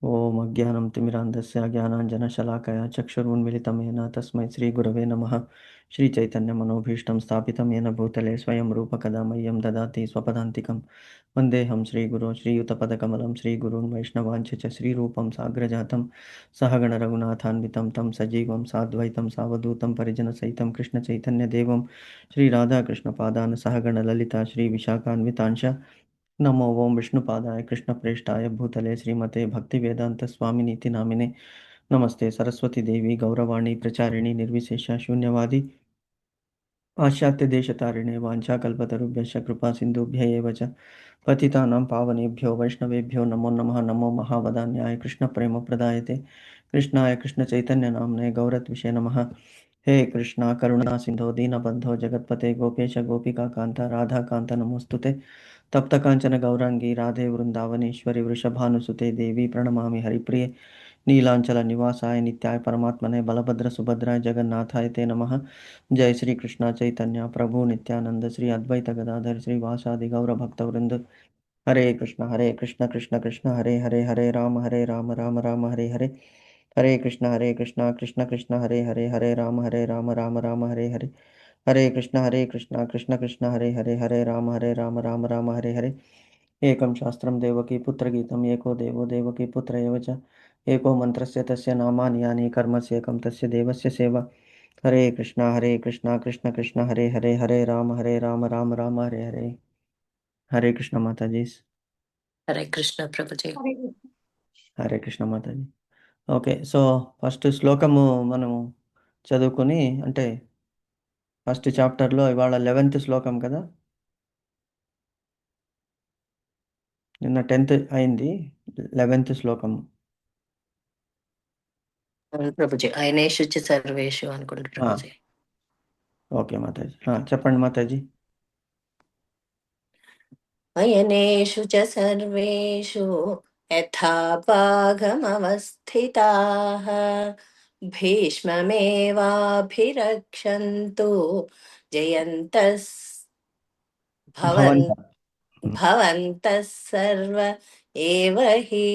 ఓం అజ్ఞానం తిమిరాంధస్య జ్ఞానాంజనశలాకయా చక్షురున్మిళితం येन తస్మై శ్రీగురవే నమః. శ్రీచైతన్యమనోభీష్టం స్థాపితం येन భూతలే స్వయం రూపకదా మह्यं దదాతి స్వపదాంతికం. వందేహం శ్రీగురో శ్రీయుతపదకమలం శ్రీగురూన్ వైష్ణవాంచ చ శ్రీరూపం సాగ్రజాతం సహగణ రఘునాథాన్వితం తం సజీవం సాద్వైతం సావధూతం పరిజనసహితం కృష్ణచైతన్యదేవం శ్రీరాధాకృష్ణపాదాన్ సహగణ లలిత శ్రీవిశాఖాన్వితాంశ नमो ओं विष्णुपादाय कृष्णप्रेष्ठाय भूतले श्रीमते भक्तिवेदान्तस्वामिनीति नामिने नमस्ते सरस्वती देवी गौरवाणी प्रचारिणी निर्विशेष शून्यवादी पाश्चात्यदेशतारिणे वाञ्छाकल्पतरुभ्यश्च कृपासिन्धुभ्य एव च पतितानां पावनेभ्यो वैष्णवेभ्यो नमो नमः. नमो महावदान्याय कृष्णप्रेमप्रदायते कृष्णाय कृष्णचैतन्यनाम्ने गौरत्विषे नमः. हे कृष्णा करुणा सिन्धो दीनबन्धो जगत्पते गोपेश गोपिकान्त राधाकान्त नमोऽस्तुते. तप्तकाञ्चन गौराङ्गी राधे वृन्दावनेश्वरि वृषभानुसुते देवी प्रणमामि हरिप्रिये नीलाञ्चलनिवासाय नित्याय परमात्मने बलभद्रसुभद्राय जगन्नाथाय ते नमः. जय श्री कृष्ण चैतन्य प्रभु नित्यानंद श्री अद्वैत गदाधर श्रीवासादि गौरभक्तवृंद. हरे कृष्ण कृष्ण कृष्ण हरे हरे हरे राम राम राम हरे हरे. हरे कृष्ण कृष्ण कृष्ण हरे हरे राम हरे हरे. हरे कृष्ण कृष्ण कृष्ण हरे राम राम हरे हरे. एकं शास्त्रं देवकी पुत्रगीतम् एको देवो देवकी पुत्र एव च. एको मन्त्रस्य तस्य नामानि यानि कर्मस्येकं तस्य देवस्य सेवा. हरे कृष्णा कृष्ण कृष्ण हरे राम राम हरे हरे. हरे कृष्ण माताजी. హరే కృష్ణ ప్రభుజీ. హరే Krishna Mataji. Okay, so first శ్లోకము మనము చదువుకుని, అంటే ఫస్ట్ చాప్టర్లో ఇవాళ 11th శ్లోకం కదా, నిన్న 10th అయింది, 11th శ్లోకం. అవును ప్రభుజీ, ఆయనేషు చ సర్వేషు అనుకుంటు ప్రభుజీ. ఓకే మాతాజీ, చెప్పండి మాతాజీ. అయనేషు చ సర్వేషు యథా భాగమవస్థితాః భీష్మమేవాభిరక్షन्तు జయంతస్ భవన్ భవంత. భవంతః సర్వ ఏవ హి.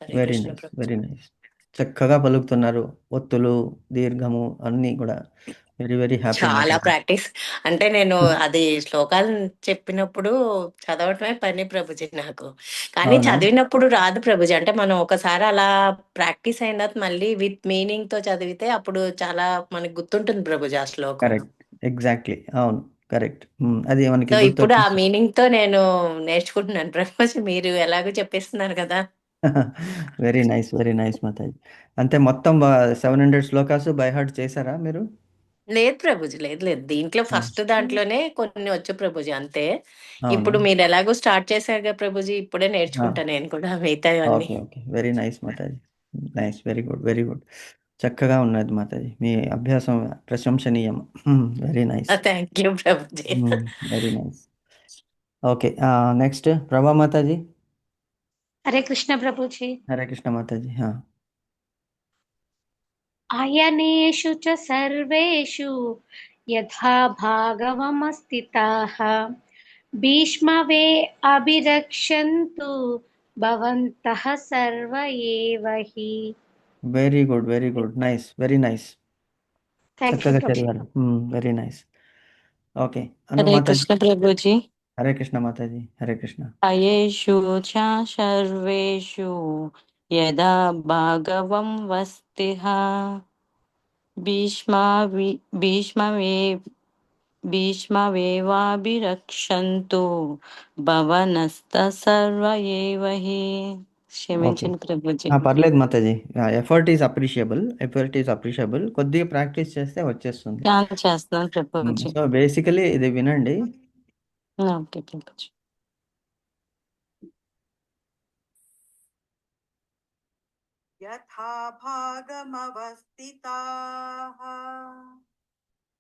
Hare very Krishna nice, Prabhuji. Very nice. చక్కగా పలుకుతున్నారు, ఒత్తులు దీర్ఘము అన్నీ కూడా. వెరీ వెరీ హ్యాపీ చాలా మాతాజీ. ప్రాక్టీస్. అంటే నేను అది శ్లోకాలు చెప్పినప్పుడు చదవటమే పని ప్రభుజీ నాకు. కానీ అవునా? చదివినప్పుడు రాదు ప్రభుజీ. అంటే మనం ఒకసారి అలా ప్రాక్టీస్ అయిన తర్వాత మళ్ళీ విత్ మీనింగ్ తో చదివితే అప్పుడు చాలా మనకి గుర్తుంటుంది ప్రభుజీ ఆ శ్లోకం. కరెక్ట్, ఎగ్జాక్ట్లీ, అవును, కరెక్ట్. అది మనకి సో ఇప్పుడు ఆ గుర్తొచ్చేసి. మీనింగ్ తో నేను నేర్చుకుంటున్నాను ప్రభుజీ. మీరు ఎలాగో చెప్పేస్తున్నారు కదా. Very nice Mataji. అంటే మొత్తం 700 శ్లోకాస్ బై హార్ట్ చేశారా మీరు? లేదు ప్రభుజీ, లేదు లేదు. దీంట్లో ఆ, ఫస్ట్ దాంట్లోనే కొన్ని వచ్చు ప్రభుజీ, అంతే. అవునా? ఇప్పుడు మీరు ఎలాగో స్టార్ట్ చేశారు కదా ప్రభుజీ, ఇప్పుడే నేర్చుకుంటా నేను కూడా మిగతావన్నీ. ఓకే ఓకే, వెరీ నైస్ మాతాజీ. Nice, very good, very good. చక్కగా ఉన్నది మాతాజీ, మీ అభ్యాసం ప్రశంసనీయం. Very nice. థ్యాంక్ యూ ప్రభుజీ. Very nice. Okay, next Prabha మాతాజీ. హరే కృష్ణ ప్రభుజీ. హరే కృష్ణ మాతాజీ. అయనేషు చ సర్వేషు యథా భాగవమస్థితాః భీష్మవే అభిరక్షन्तు భవంతః సర్వ ఏవ హి. Very good, very good, nice, very nice. Thank you చక్కగా ప్రభుజీ. చదివారు. Very nice. ఓకే, అను హరే మాతాజీ. కృష్ణ ప్రభుజీ. హరే కృష్ణ మాతాజీ. హరే కృష్ణ. అయేషు చ సర్వేషు యదా భాగవం వస్తిః భీష్మవే భీష్మవేవాభిరక్షन्तు భవనస్త సర్వ ఏవ హి. ఓకే, క్షమించండి ప్రభుజీ. పర్లేదు మాతాజీ. Effort is appreciable. కొద్దిగా ప్రాక్టీస్ చేస్తే వచ్చేస్తుంది. ధ్యానం చేస్తున్నాను ప్రభుజీ. సో బేసికలీ ఇది వినండి. ఓకే ప్రభుజీ. యథా భాగమవస్థితాః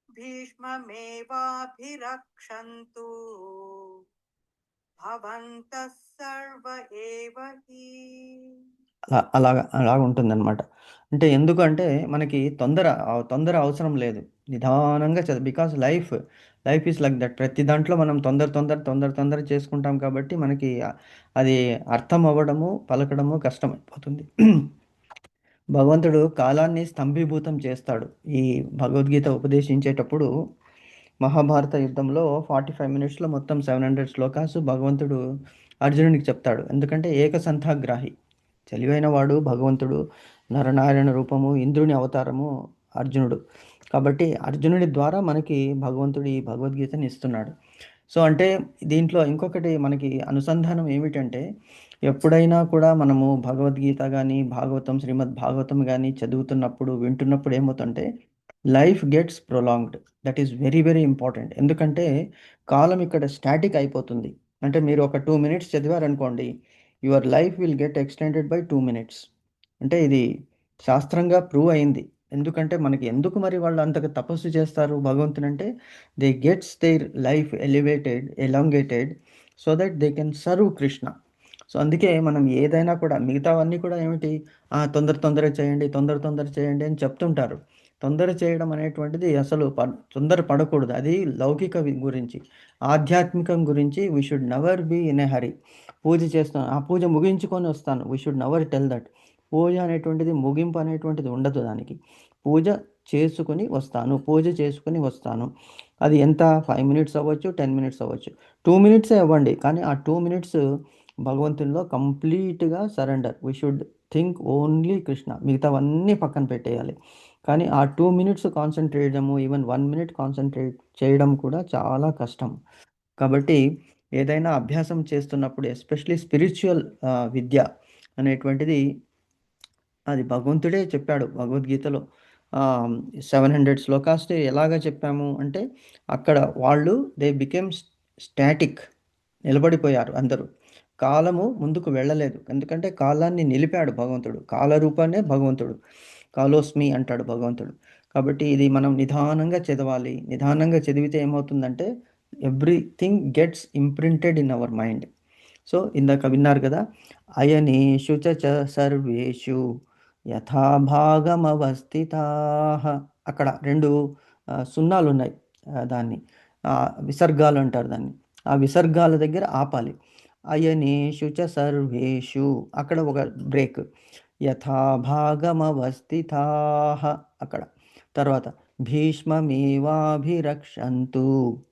భీష్మమేవాభిరక్షन्तు భవంతః సర్వ ఏవ హి. అలాగా ఉంటుందన్నమాట. అంటే ఎందుకంటే మనకి తొందర అవసరం లేదు. నిదానంగా చదువు. Because life is like that. ప్రతి దాంట్లో మనం తొందర చేసుకుంటాం కాబట్టి మనకి అది అర్థం అవ్వడము, పలకడము కష్టమైపోతుంది. భగవంతుడు కాలాన్ని స్తంభీభూతం చేస్తాడు. ఈ భగవద్గీత ఉపదేశించేటప్పుడు మహాభారత యుద్ధంలో 45 మినిట్స్‌లో మొత్తం 700 శ్లోకాసు భగవంతుడు అర్జునుడికి చెప్తాడు. ఎందుకంటే ఏకసంథాగ్రాహి. తెలివైన వాడు భగవంతుడు, నరనారాయణ రూపము, ఇంద్రుని అవతారము అర్జునుడు. కాబట్టి అర్జునుడి ద్వారా మనకి భగవంతుడు ఈ భగవద్గీతని ఇస్తున్నాడు. సో అంటే దీంట్లో ఇంకొకటి మనకి అనుసంధానం ఏమిటంటే, ఎప్పుడైనా కూడా మనము భగవద్గీత గానీ, భాగవతం, శ్రీమద్ భాగవతం గానీ చదువుతున్నప్పుడు, వింటున్నప్పుడు ఏమవుతుందంటే life gets prolonged. That is very, very important. ఎందుకంటే కాలం ఇక్కడ స్టాటిక్ అయిపోతుంది. అంటే మీరు ఒక 2 మినిట్స్ చదివారనుకోండి, your life will get extended by 2 minutes. అంటే ఇది శాస్త్రంగా ప్రూవ్ అయింది. ఎందుకంటే మనకి ఎందుకు మరి వాళ్ళు అంతగా తపస్సు చేస్తారు భగవంతునంటే, they gets their life elongated so that they can serve Krishna. So అందుకే మనం ఏదైనా కూడా మిగతావన్నీ కూడా ఏమిటి, తొందరగా చేయండి, తొందర చేయండి అని చెప్తుంటారు. తొందర చేయడం అనేటువంటిది అసలు తొందర పడకూడదు. అది లౌకిక గురించి. ఆధ్యాత్మికం గురించి we should never be in a hurry. పూజ చేస్తాను, ఆ పూజ ముగించుకొని వస్తాను, we should never tell that. పూజ అనేటువంటిది ముగింపు అనేటువంటిది ఉండదు దానికి. పూజ చేసుకుని వస్తాను. అది ఎంత 5 మినిట్స్ అవ్వచ్చు, 10 మినిట్స్ అవ్వచ్చు, 2 మినిట్సే అవ్వండి. కానీ ఆ 2 మినిట్స్ భగవంతునిలో కంప్లీట్‌గా surrender. We should think only Krishna. మిగతావన్నీ పక్కన పెట్టేయాలి. కానీ ఆ 2 మినిట్స్ కాన్సంట్రేట్ చేయడము, ఈవెన్ 1 మినిట్ కాన్సంట్రేట్ చేయడం కూడా చాలా కష్టం. కాబట్టి ఏదైనా అభ్యాసం చేస్తున్నప్పుడు ఎస్పెషల్లీ స్పిరిచ్యువల్ విద్య అనేటువంటిది అది భగవంతుడే చెప్పాడు భగవద్గీతలో. 700 శ్లోకాస్ ఎలాగా చెప్పాము అంటే, అక్కడ వాళ్ళు దే బికేమ్ స్టాటిక్. నిలబడిపోయారు అందరూ. కాలము ముందుకు వెళ్ళలేదు. ఎందుకంటే కాలాన్ని నిలిపాడు భగవంతుడు. కాల రూపాన్నే భగవంతుడు. కాలోస్మి అంటాడు భగవంతుడు. కాబట్టి ఇది మనం నిదానంగా చదవాలి. నిదానంగా చదివితే ఏమవుతుందంటే everything gets imprinted in our mind. So ఇందాక విన్నారు కదా, అయనేషు చ సర్వేషు యథాభాగమవస్థితాః. అక్కడ 2 సున్నాలున్నాయి. దాన్ని విసర్గాలు అంటారు దాన్ని. ఆ విసర్గాల దగ్గర ఆపాలి. అయనేషు చ సర్వేషు, అక్కడ ఒక బ్రేక్. యథాభాగమవస్థితాః అక్కడ. తర్వాత భీష్మమేవాభిరక్షन्तు,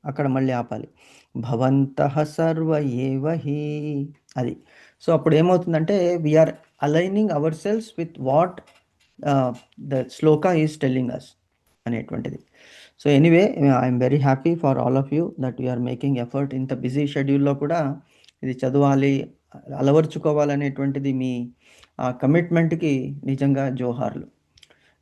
అక్కడ మళ్ళీ ఆపాలి. భవంతః సర్వ ఏవ హి, అది. సో అప్పుడు ఏమవుతుందంటే we are aligning our cells with what the shloka is telling us అనేటువంటిది. So anyway, I'm very happy for all of you that we are making effort. ఇంత బిజీ షెడ్యూల్లో కూడా ఇది చదవాలి, అలవర్చుకోవాలనేటువంటిది మీ కమిట్మెంట్కి నిజంగా జోహార్లు.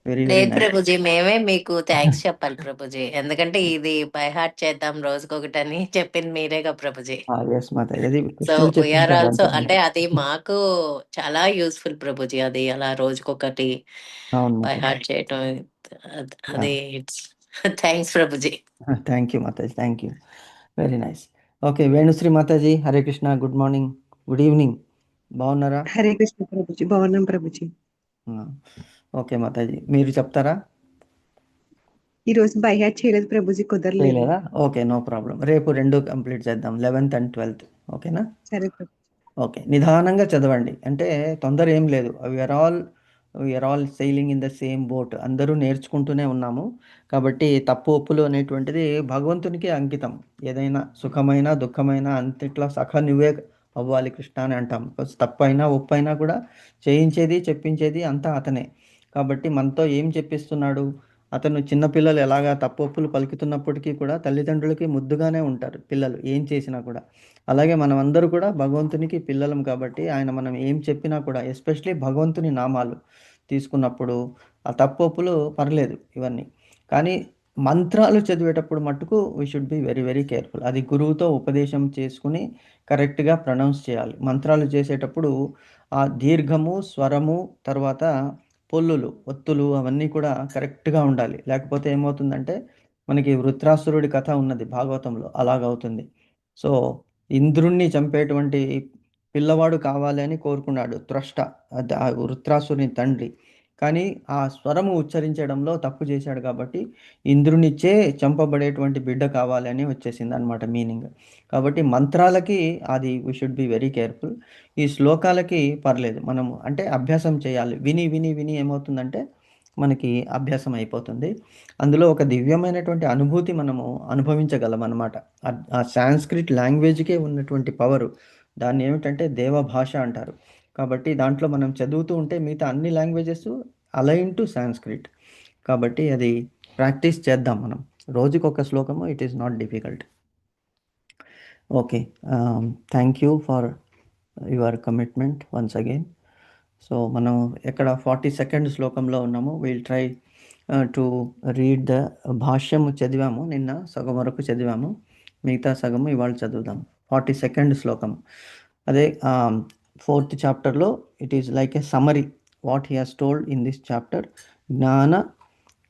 వెరీ, వెరీ లేదు నైస్. ప్రభుజీ, మేమే మీకు థ్యాంక్స్ చెప్పాలి ప్రభుజీ. ఎందుకంటే ఇది బై హార్ట్ చేద్దాం రోజుకొకటని చెప్పింది మీరేగా ప్రభుజీ. ఎస్ మాతాజీ, అది సో కృష్ణుడు వీఆర్ చెప్పింటాడు ఆల్సో, అంతే. అంటే అది మాకు చాలా యూస్ఫుల్ ప్రభుజీ. అది అలా రోజుకొకటి అవును బై మాతాజీ. హార్ట్ చేయటం, అది it's thanks Prabhuji. Thank you Mataji, thank you. Very nice. Okay, Venusri Mataji, Hare Krishna, good morning, good evening. బాగున్నారా? హరే కృష్ణ ప్రభుజీ, బాగున్నాం ప్రభుజీ. ఓకే మాతాజీ, మీరు చెప్తారా? ఈ రోజు బైహాట్ చేయలేదు ప్రభుజీ, కుదరలేదు. చేయలేదా? Okay, no problem. రేపు 2 కంప్లీట్ చేద్దాం, 11th and 12th. ఓకేనా? సరే ప్రభు. ఓకే, నిదానంగా చదవండి. అంటే తొందర ఏం లేదు. We are all sailing in the same boat. అందరూ నేర్చుకుంటూనే ఉన్నాము. కాబట్టి తప్పు ఒప్పులు అనేటువంటిది భగవంతునికి అంకితం. ఏదైనా సుఖమైనా దుఃఖమైనా అంతట్లో సఖ నువ్వే అవ్వాలి కృష్ణ అని అంటాం. తప్పైనా ఒప్పైనా కూడా చేయించేది చెప్పించేది అంతా అతనే. కాబట్టి మనతో ఏం చెప్పిస్తున్నాడు? అతను చిన్నపిల్లలు ఎలాగా తప్పు ఒప్పులు పలుకుతున్నప్పటికీ కూడా తల్లిదండ్రులకి ముద్దుగానే ఉంటారు పిల్లలు, ఏం చేసినా కూడా. అలాగే మనం అందరూ కూడా భగవంతునికి పిల్లలం కాబట్టి ఆయన మనం ఏం చెప్పినా కూడా, ఎస్పెషలీ భగవంతుని నామాలు తీసుకున్నప్పుడు ఆ తప్పొప్పులు పర్లేదు ఇవన్నీ. కానీ మంత్రాలు చదివేటప్పుడు మట్టుకు we should be very, very careful. అది గురువుతో ఉపదేశం చేసుకుని కరెక్ట్గా ప్రొనౌన్స్ చేయాలి. మంత్రాలు చేసేటప్పుడు ఆ దీర్ఘము, స్వరము, తర్వాత పొల్లులు, ఒత్తులు అవన్నీ కూడా కరెక్ట్గా ఉండాలి. లేకపోతే ఏమవుతుందంటే మనకి వృత్రాసురుడి కథ ఉన్నది భాగవతంలో, అలాగవుతుంది. సో ఇంద్రుణ్ణి చంపేటువంటి పిల్లవాడు కావాలి అని కోరుకున్నాడు త్రష్ట, ఆ వృత్రాసురుని తండ్రి. కానీ ఆ స్వరము ఉచ్చరించడంలో తప్పు చేశాడు కాబట్టి ఇంద్రునిచ్చే చంపబడేటువంటి బిడ్డ కావాలి అని వచ్చేసింది అనమాట మీనింగ్. కాబట్టి మంత్రాలకి అది we should be very careful. ఈ శ్లోకాలకి పర్లేదు, మనము అంటే అభ్యాసం చేయాలి. విని విని విని ఏమవుతుందంటే మనకి అభ్యాసం అయిపోతుంది. అందులో ఒక దివ్యమైనటువంటి అనుభూతి మనము అనుభవించగలం అనమాట. ఆ సాంస్క్రిట్ లాంగ్వేజ్కే ఉన్నటువంటి పవరు. దాన్ని ఏమిటంటే దేవ భాష అంటారు. కాబట్టి దాంట్లో మనం చదువుతూ ఉంటే మిగతా అన్ని లాంగ్వేజెస్ అలైన్ టు సాంస్క్రిట్. కాబట్టి అది ప్రాక్టీస్ చేద్దాం మనం. రోజుకొక శ్లోకము, it is not difficult. Okay, thank you for your commitment once again. So మనం ఎక్కడ 42nd శ్లోకంలో ఉన్నాము. Will try to read the భాష్యము చదివాము, నిన్న సగం వరకు చదివాము, మిగతా సగము ఇవాళ చదువుదాం. 42nd శ్లోకం అదే 4th చాప్టర్లో. It is like a summary what he has told in this chapter. జ్ఞాన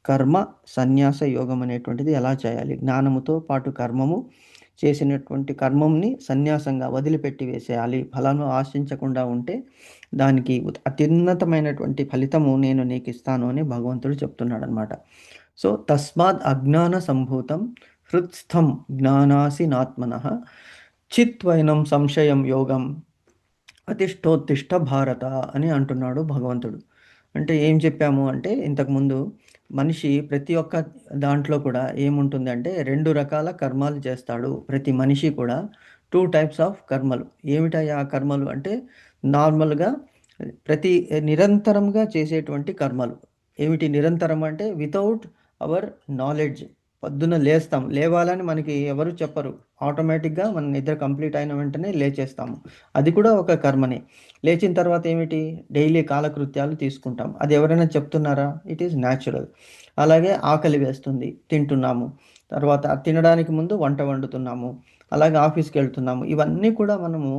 కర్మ సన్యాస యోగం అనేటువంటిది ఎలా చేయాలి, జ్ఞానముతో పాటు కర్మము, చేసినటువంటి కర్మంని సన్యాసంగా వదిలిపెట్టి వేసేయాలి, ఫలాన్ని ఆశించకుండా ఉంటే దానికి అత్యున్నతమైనటువంటి ఫలితము నేను నీకు ఇస్తాను అని భగవంతుడు చెప్తున్నాడు అనమాట. సో తస్మాత్ అజ్ఞాన సంభూతం హృత్స్థం జ్ఞానాసినాత్మనః చిత్వైనం సంశయం యోగం అతిష్టోత్తిష్ట భారత అని అంటున్నాడు భగవంతుడు. అంటే ఏం చెప్పాము అంటే ఇంతకుముందు మనిషి ప్రతి ఒక్క దాంట్లో కూడా ఏముంటుంది అంటే 2 రకాల కర్మలు చేస్తాడు ప్రతి మనిషి కూడా. 2 types ఆఫ్ కర్మలు. ఏమిటయ్యా ఆ కర్మలు అంటే నార్మల్గా నిరంతరంగా చేసేటువంటి కర్మలు. ఏమిటి నిరంతరం అంటే వితౌట్ అవర్ నాలెడ్జ్. పొద్దున లేవాలని మనకి ఎవరు చెప్పరు, ఆటోమేటిక్గా మన నిద్ర కంప్లీట్ అయిన వెంటనే లేచేస్తాము, అది కూడా ఒక కర్మనే. లేచిన తర్వాత ఏమిటి, డైలీ కాలకృత్యాలు తీసుకుంటాం, అది ఎవరైనా చెప్తున్నారా? It is natural. అలాగే ఆకలి వేస్తుంది, తింటున్నాము, తర్వాత తినడానికి ముందు వంట వండుతున్నాము, అలాగే ఆఫీస్కి వెళ్తున్నాము, ఇవన్నీ కూడా మనము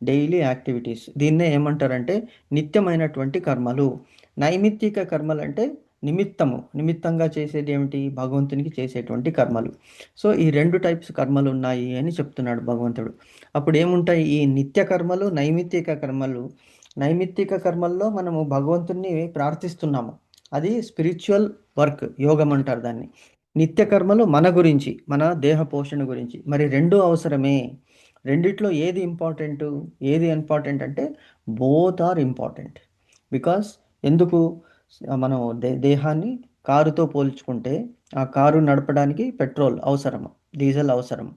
డైలీ యాక్టివిటీస్. దీన్నే ఏమంటారంటే నిత్యమైనటువంటి కర్మలు. నైమిత్తిక కర్మలు అంటే నిమిత్తంగా చేసేది ఏమిటి, భగవంతునికి చేసేటువంటి కర్మలు. సో ఈ 2 types కర్మలు ఉన్నాయి అని చెప్తున్నాడు భగవంతుడు. అప్పుడు ఏముంటాయి ఈ నిత్య కర్మలు, నైమిత్తిక కర్మలు. నైమిత్తిక కర్మల్లో మనము భగవంతుని ప్రార్థిస్తున్నాము, అది స్పిరిచువల్ వర్క్, యోగం అంటారు దాన్ని. నిత్య కర్మలు మన గురించి, మన దేహ పోషణ గురించి. మరి 2 అవసరమే. రెండిట్లో ఏది ఇంపార్టెంట్ అంటే బోత్ ఆర్ ఇంపార్టెంట్. బికాస్ ఎందుకు, మనం దేహాన్ని కారుతో పోల్చుకుంటే ఆ కారు నడపడానికి పెట్రోల్ అవసరము, డీజిల్ అవసరం.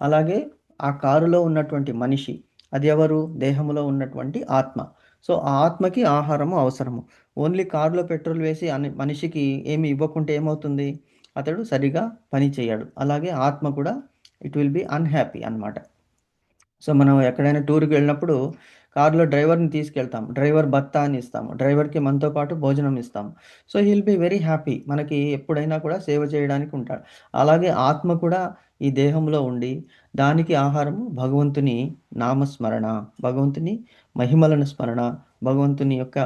అలాగే ఆ కారులో ఉన్నటువంటి మనిషి, అది ఎవరు, దేహంలో ఉన్నటువంటి ఆత్మ. సో ఆ ఆత్మకి ఆహారము అవసరము. ఓన్లీ కారులో పెట్రోల్ వేసి మనిషికి ఏమి ఇవ్వకుంటే ఏమవుతుంది, అతడు సరిగా పని చేయడు. అలాగే ఆత్మ కూడా ఇట్ విల్ బి అన్హ్యాపీ అన్నమాట. సో మనం ఎక్కడైనా టూర్కి వెళ్ళినప్పుడు కారులో డ్రైవర్ని తీసుకెళ్తాం, డ్రైవర్ భత్తా అని ఇస్తాము, డ్రైవర్కి మనతో పాటు భోజనం ఇస్తాము. So he will be very happy, మనకి ఎప్పుడైనా కూడా సేవ చేయడానికి ఉంటాడు. అలాగే ఆత్మ కూడా ఈ దేహంలో ఉండి దానికి ఆహారము భగవంతుని నామస్మరణ, భగవంతుని మహిమలను స్మరణ, భగవంతుని యొక్క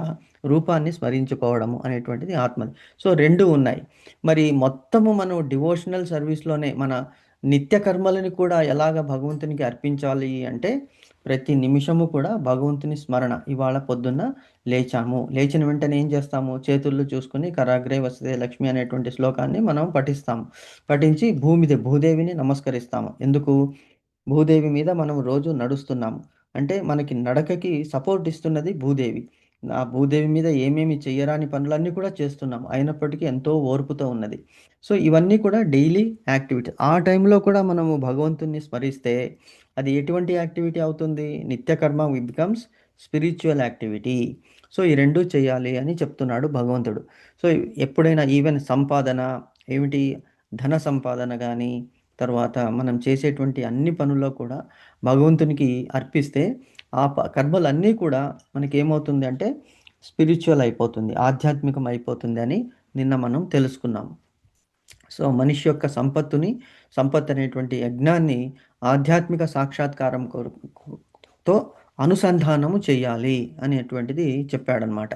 రూపాన్ని స్మరించుకోవడము అనేటువంటిది ఆత్మది. సో 2 ఉన్నాయి. మరి మొత్తము మనం డివోషనల్ సర్వీస్లోనే మన నిత్య కర్మలని కూడా ఎలాగ భగవంతునికి అర్పించాలి అంటే ప్రతి నిమిషము కూడా భగవంతుని స్మరణ. ఇవాళ పొద్దున్న లేచిన వెంటనే ఏం చేస్తాము, చేతుల్లో చూసుకుని కరాగ్రే వసతే లక్ష్మి అనేటువంటి శ్లోకాన్ని మనం పఠించి భూదేవిని నమస్కరిస్తాము. ఎందుకు, భూదేవి మీద మనం రోజు నడుస్తున్నాము అంటే మనకి నడకకి సపోర్ట్ ఇస్తున్నది భూదేవి. ఆ భూదేవి మీద ఏమేమి చెయ్యరాని పనులన్నీ కూడా చేస్తున్నాము, అయినప్పటికీ ఎంతో ఓర్పుతో ఉన్నది. సో ఇవన్నీ కూడా డైలీ యాక్టివిటీ. ఆ టైంలో కూడా మనము భగవంతుని స్మరిస్తే అది ఎటువంటి యాక్టివిటీ అవుతుంది, నిత్యకర్మ బికమ్స్ స్పిరిచువల్ యాక్టివిటీ. సో ఈ 2 చేయాలి అని చెప్తున్నాడు భగవంతుడు. సో ఎప్పుడైనా ఈవెన్ సంపాదన ఏమిటి, ధన సంపాదన కానీ, తర్వాత మనం చేసేటువంటి అన్ని పనుల్లో కూడా భగవంతునికి అర్పిస్తే ఆ కర్మలన్నీ కూడా మనకి ఏమవుతుంది అంటే స్పిరిచువల్ అయిపోతుంది, ఆధ్యాత్మికం అయిపోతుంది అని నిన్న మనం తెలుసుకున్నాము. సో మనిషి యొక్క సంపత్తు అనేటువంటి యజ్ఞాన్ని ఆధ్యాత్మిక సాక్షాత్కారం తో అనుసంధానము చేయాలి అనేటువంటిది చెప్పాడనమాట.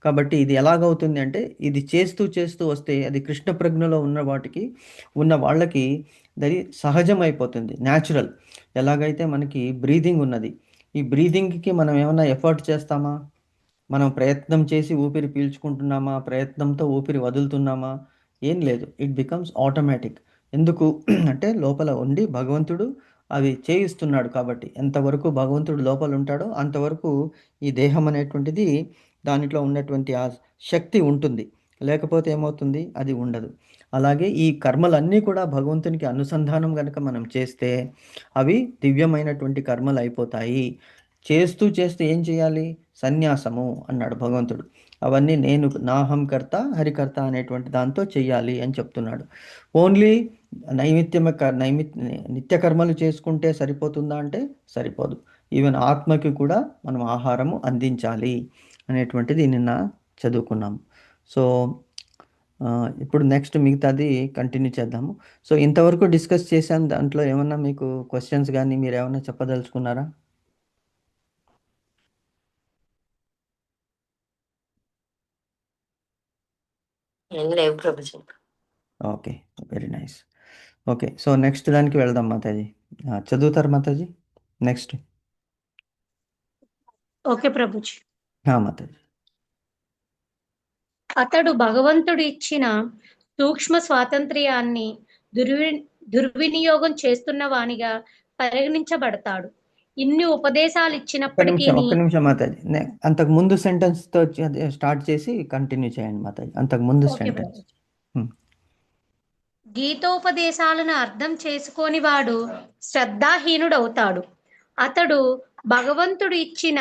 కాబట్టి ఇది ఎలాగవుతుంది అంటే ఇది చేస్తూ వస్తే అది కృష్ణ ప్రజ్ఞలో ఉన్న వాళ్ళకి అది సహజం అయిపోతుంది, న్యాచురల్. ఎలాగైతే మనకి బ్రీదింగ్ ఉన్నది, ఈ బ్రీదింగ్కి మనం ఏమైనా ఎఫర్ట్ చేస్తామా, మనం ప్రయత్నం చేసి ఊపిరి పీల్చుకుంటున్నామా, ప్రయత్నంతో ఊపిరి వదులుతున్నామా, ఏం లేదు. It becomes automatic. ఎందుకు అంటే లోపల ఉండి భగవంతుడు అవి చేయిస్తున్నాడు కాబట్టి. ఎంతవరకు భగవంతుడు లోపల ఉంటాడో అంతవరకు ఈ దేహం అనేటువంటిది దానిలో ఉన్నటువంటి ఆ శక్తి ఉంటుంది. లేకపోతే ఏమవుతుంది? అది ఉండదు. అలాగే ఈ కర్మలన్నీ కూడా భగవంతునికి అనుసంధానం గనక మనం చేస్తే అవి దివ్యమైనటువంటి కర్మలు అయిపోతాయి. చేస్తూ చేస్తూ ఏం చేయాలి? సన్యాసము అన్నాడు భగవంతుడు. అవన్నీ నేను నాహం కర్త హరికర్త అనేటువంటి దాంతో చెయ్యాలి అని చెప్తున్నాడు. ఓన్లీ నిత్య కర్మలు చేసుకుంటే సరిపోతుందా అంటే సరిపోదు. ఈవెన్ ఆత్మకి కూడా మనం ఆహారము అందించాలి అనేటువంటిది నిన్న చదువుకున్నాం. సో ఇప్పుడు నెక్స్ట్ మిగతాది కంటిన్యూ చేద్దాము. సో ఇంతవరకు డిస్కస్ చేశాను. దాంట్లో ఏమన్నా మీకు క్వశ్చన్స్ కానీ మీరు ఏమన్నా చెప్పదలుచుకున్నారా? ఏం లేవు Prabhuji. Okay, very nice. Okay, so next దానికి వెళ్దాం మాతాజీ. చదువుతారు మాతాజీ నెక్స్ట్? ఓకే ప్రభుజీ. మాతాజీ. అతడు భగవంతుడు ఇచ్చిన సూక్ష్మ స్వాతంత్ర్యాన్ని దుర్వినియోగం చేస్తున్న వానిగా పరిగణించబడతాడు. ఇన్ని ఉపదేశాలు ఒక్క ఇచ్చినప్పటికీ నిమిషం మాతాజీ. అంతకు ముందు సెంటెన్స్ తో స్టార్ట్ చేసి కంటిన్యూ చేయండి మాతాజీ. అంతకు ముందు ఓకే సెంటెన్స్. ప్రభుజీ. గీతోపదేశాలను అర్థం చేసుకోని వాడు శ్రద్ధాహీనుడవుతాడు. అతడు భగవంతుడు ఇచ్చిన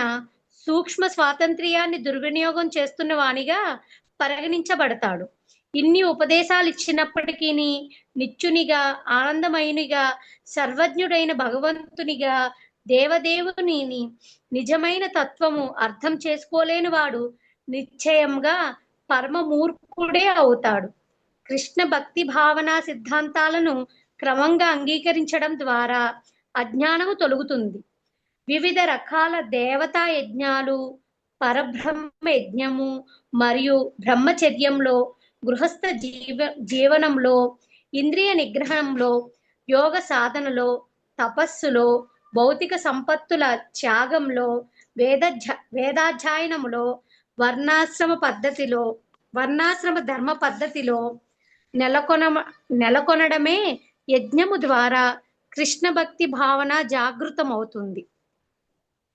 సూక్ష్మ స్వాతంత్ర్యాన్ని దుర్వినియోగం చేస్తున్న వానిగా పరిగణించబడతాడు. ఇన్ని ఉపదేశాలు ఇచ్చినప్పటికీ నిత్యునిగా, ఆనందమయునిగా, సర్వజ్ఞుడైన భగవంతునిగా, దేవదేవుని నిజమైన తత్వము అర్థం చేసుకోలేని వాడు నిశ్చయంగా పరమమూర్ఖుడే అవుతాడు. కృష్ణ భక్తి భావన సిద్ధాంతాలను క్రమంగా అంగీకరించడం ద్వారా అజ్ఞానము తొలగుతుంది. వివిధ రకాల దేవతా యజ్ఞాలు, పరబ్రహ్మ యజ్ఞము మరియు బ్రహ్మచర్యంలో, గృహస్థ జీవనంలో, ఇంద్రియ నిగ్రహంలో, యోగ సాధనలో, తపస్సులో, భౌతిక సంపత్తుల త్యాగంలో, వేదాధ్యయనములో, వర్ణాశ్రమ ధర్మ పద్ధతిలో నెలకొనడమే యజ్ఞము ద్వారా కృష్ణ భక్తి భావన జాగృతమవుతుంది.